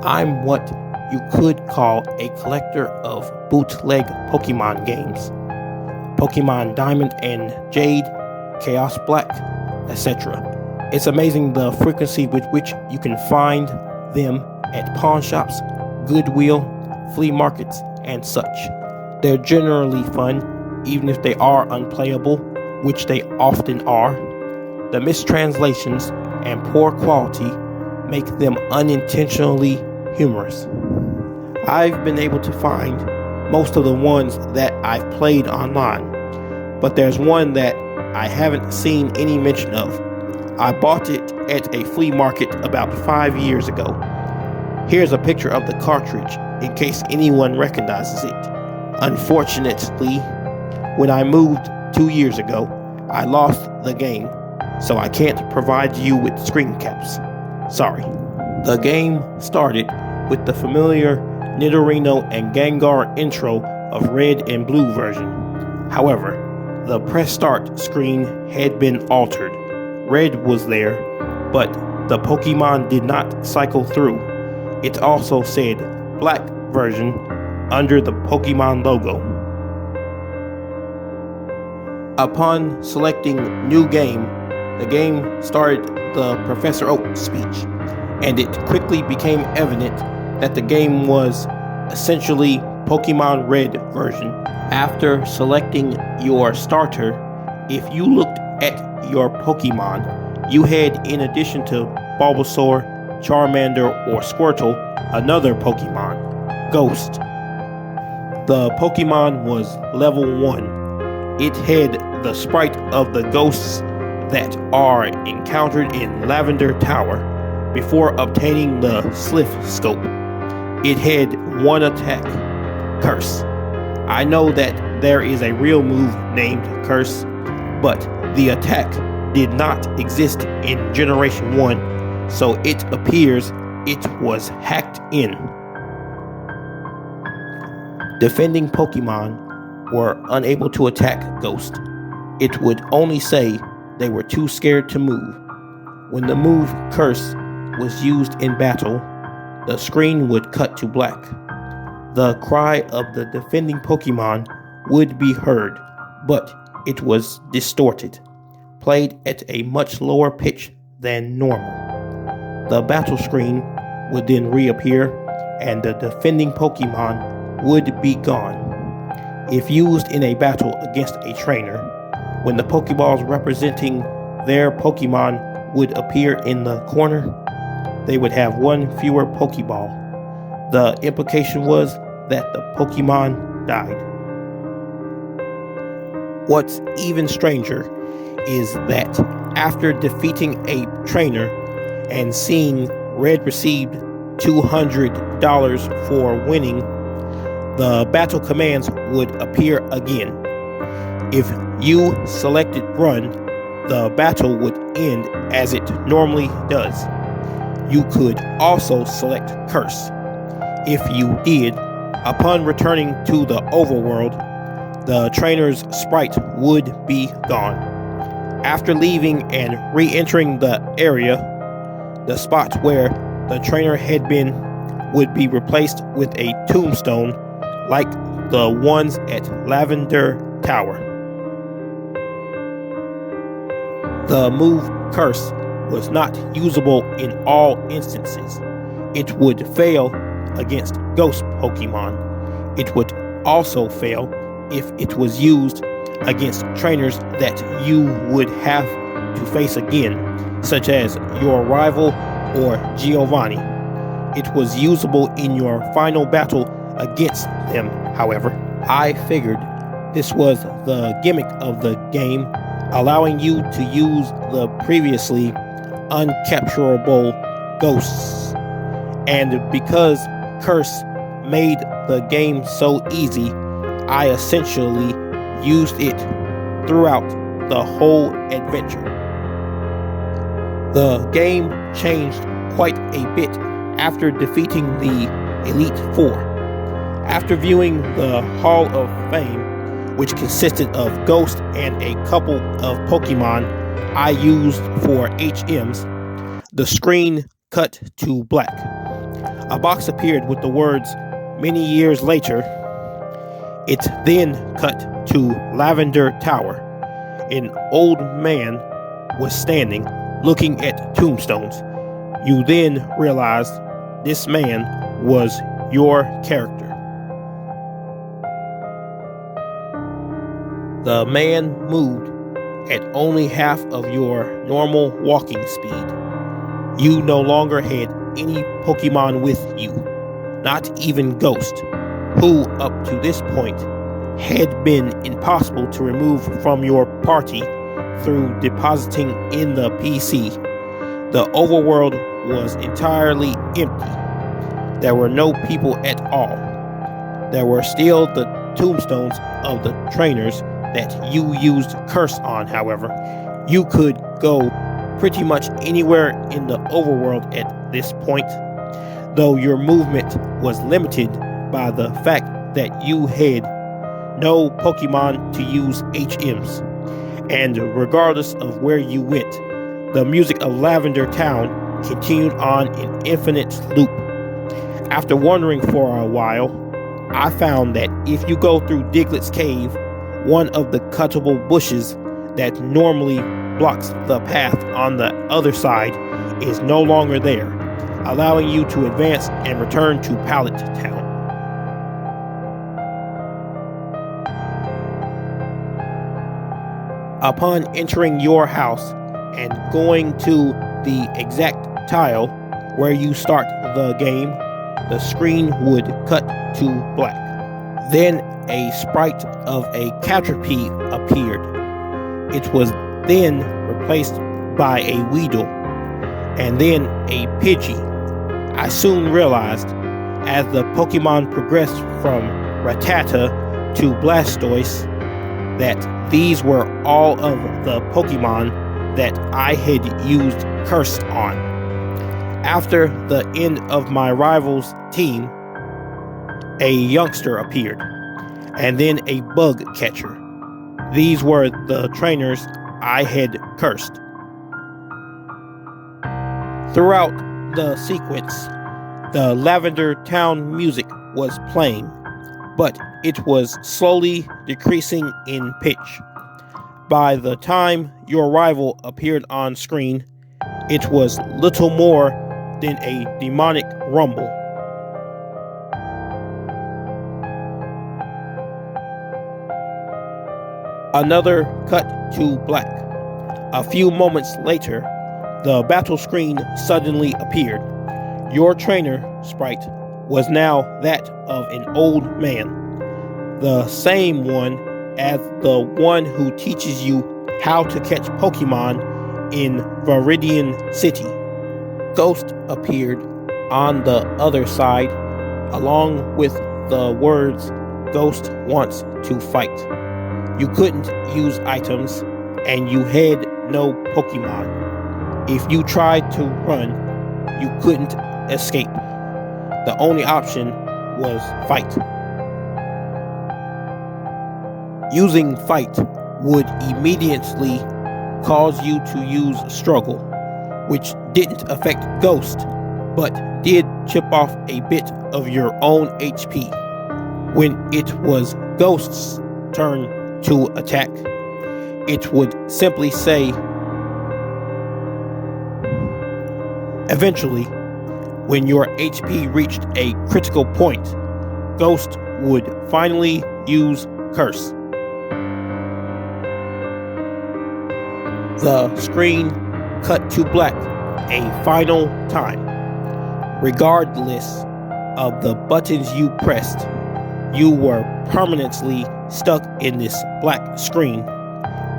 I'm what you could call a collector of bootleg Pokemon games. Pokemon Diamond and Jade, Chaos Black, etc. It's amazing the frequency with which you can find them at pawn shops, Goodwill, flea markets, and such. They're generally fun, even if they are unplayable, which they often are. The mistranslations and poor quality make them unintentionally humorous. I've been able to find most of the ones that I've played online, but there's one that I haven't seen any mention of. I bought it at a flea market about 5 years ago. Here's a picture of the cartridge in case anyone recognizes it. Unfortunately, when I moved 2 years ago, I lost the game, so I can't provide you with screen caps. Sorry. The game started with the familiar Nidorino and Gengar intro of Red and Blue version. However, the press start screen had been altered. Red was there, but the Pokemon did not cycle through. It also said Black version under the Pokemon logo. Upon selecting New Game, the game started the Professor Oak speech, and it quickly became evident that the game was essentially Pokemon Red version. After selecting your starter, if you looked at your Pokemon, you had, in addition to Bulbasaur, Charmander, or Squirtle, another Pokemon, Ghost. The Pokemon was level 1. It had the sprite of the ghosts that are encountered in Lavender Tower before obtaining the Sliff Scope. It had one attack, Curse. I know that there is a real move named Curse, but the attack did not exist in Generation 1, so it appears it was hacked in. Defending Pokemon were unable to attack Ghost. It would only say they were too scared to move. When the move Curse was used in battle, the screen would cut to black. The cry of the defending Pokemon would be heard, but it was distorted, played at a much lower pitch than normal. The battle screen would then reappear, and the defending Pokemon would be gone. If used in a battle against a trainer, when the Pokeballs representing their Pokemon would appear in the corner, they would have one fewer Pokeball. The implication was that the Pokemon died. What's even stranger is that after defeating a trainer and seeing Red received $200 for winning, the battle commands would appear again. If you selected Run, the battle would end as it normally does. You could also select Curse. If you did, upon returning to the overworld, the trainer's sprite would be gone. After leaving and re-entering the area, the spot where the trainer had been would be replaced with a tombstone like the ones at Lavender Tower. The move Curse was not usable in all instances. It would fail against Ghost Pokemon. It would also fail if it was used against trainers that you would have to face again, such as your rival or Giovanni. It was usable in your final battle against them, however. I figured this was the gimmick of the game, allowing you to use the previously uncapturable ghosts. And because Curse made the game so easy, I essentially used it throughout the whole adventure. The game changed quite a bit after defeating the Elite Four. After viewing the Hall of Fame, which consisted of Ghost and a couple of Pokemon I used for HMs, the screen cut to black. A box appeared with the words, "Many years later." It then cut to Lavender Tower. An old man was standing, looking at tombstones. You then realized this man was your character. The man moved at only half of your normal walking speed. You no longer had any Pokemon with you, not even Ghost, who up to this point had been impossible to remove from your party through depositing in the PC. The overworld was entirely empty. There were no people at all. There were still the tombstones of the trainers that you used Curse on, however. You could go pretty much anywhere in the overworld at this point, though your movement was limited by the fact that you had no Pokemon to use HMs. And regardless of where you went, the music of Lavender Town continued on in infinite loop. After wandering for a while, I found that if you go through Diglett's cave, one of the cuttable bushes that normally blocks the path on the other side is no longer there, allowing you to advance and return to Pallet Town. Upon entering your house and going to the exact tile where you start the game, the screen would cut to black. Then a sprite of a Caterpie appeared. It was then replaced by a Weedle, and then a Pidgey. I soon realized, as the Pokemon progressed from Rattata to Blastoise, that these were all of the Pokemon that I had used Curse on. After the end of my rival's team, a youngster appeared, and then a bug catcher. These were the trainers I had cursed. Throughout the sequence, the Lavender Town music was playing, but it was slowly decreasing in pitch. By the time your rival appeared on screen, it was little more than a demonic rumble. Another cut to black. A few moments later, the battle screen suddenly appeared. Your trainer sprite was now that of an old man, the same one as the one who teaches you how to catch Pokemon in Viridian City. Ghost appeared on the other side, along with the words, "Ghost wants to fight." You couldn't use items, and you had no Pokemon. If you tried to run, you couldn't escape. The only option was fight. Using fight would immediately cause you to use struggle, which didn't affect Ghost, but did chip off a bit of your own HP. When it was Ghost's turn to attack, it would simply say, eventually, when your HP reached a critical point, Ghost would finally use Curse. The screen cut to black a final time. Regardless of the buttons you pressed, you were permanently stuck in this black screen.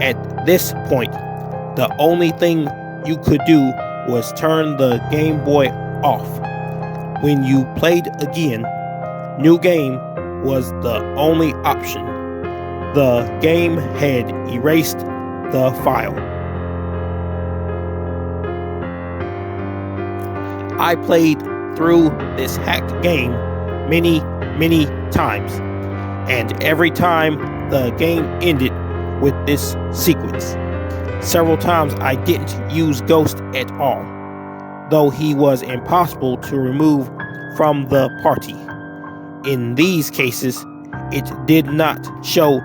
At this point, the only thing you could do was turn the Game Boy off. When you played again, New Game was the only option. The game had erased the file. I played through this hacked game many times, and every time the game ended with this sequence. Several times I didn't use Ghost at all, though he was impossible to remove from the party. In these cases, it did not show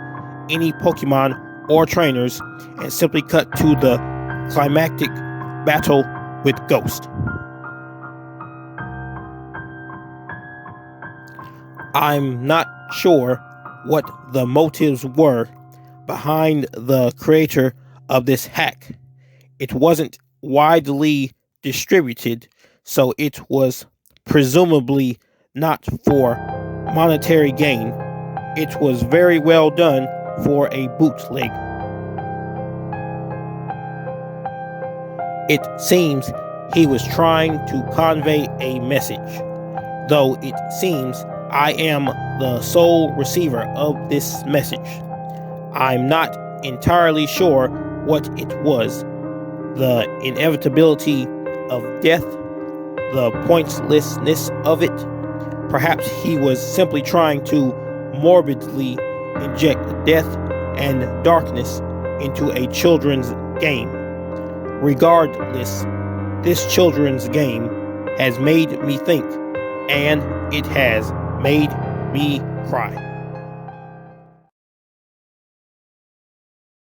any Pokemon or trainers and simply cut to the climactic battle with Ghost. I'm not sure what the motives were behind the creator of this hack. It wasn't widely distributed, so it was presumably not for monetary gain. It was very well done for a bootleg. It seems he was trying to convey a message, though it seems I am the sole receiver of this message. I'm not entirely sure what it was. The inevitability of death, the pointlessness of it. Perhaps he was simply trying to morbidly inject death and darkness into a children's game. Regardless, this children's game has made me think, and it has made me cry.